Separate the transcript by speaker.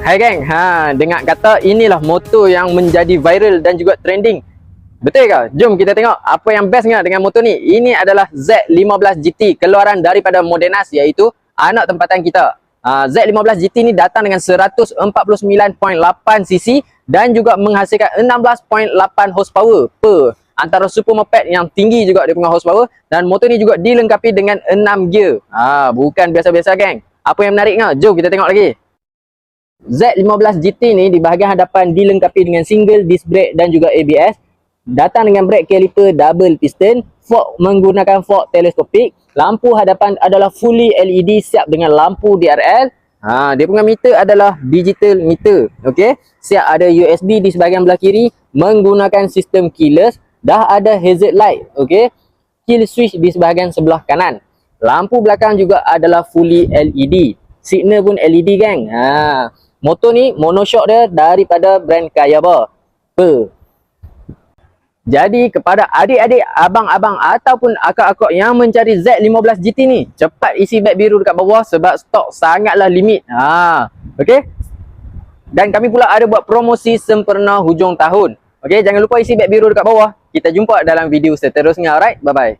Speaker 1: Hai geng, dengar kata inilah motor yang menjadi viral dan juga trending. Betul ke? Jom kita tengok apa yang bestnya dengan motor ni. Ini adalah Z15 GT, keluaran daripada Modenas, iaitu anak tempatan kita. Z15 GT ni datang dengan 149.8 cc dan juga menghasilkan 16.8 horsepower per, antara super moped yang tinggi juga dia punya horsepower. Dan motor ni juga dilengkapi dengan 6 gear. Bukan biasa-biasa geng. Apa yang menariknya? Jom kita tengok lagi. Z15 GT ni di bahagian hadapan dilengkapi dengan single disc brake dan juga ABS. Datang dengan brake caliper double piston, fork menggunakan fork teleskopik. Lampu hadapan adalah fully LED siap dengan lampu DRL. Dia punya meter adalah digital meter. Okey, siap ada USB di sebahagian belah kiri menggunakan sistem keyless. Dah ada hazard light, okey. Kill switch di sebahagian sebelah kanan. Lampu belakang juga adalah fully LED. Signal pun LED geng. Motor ni monoshock dia daripada brand Kayaba. Jadi kepada adik-adik, abang-abang ataupun akak-akak yang mencari Z15 GT ni, cepat isi beg biru dekat bawah sebab stok sangatlah limit. Okey. Dan kami pula ada buat promosi sempena hujung tahun. Okey, jangan lupa isi beg biru dekat bawah. Kita jumpa dalam video seterusnya. Alright, bye bye.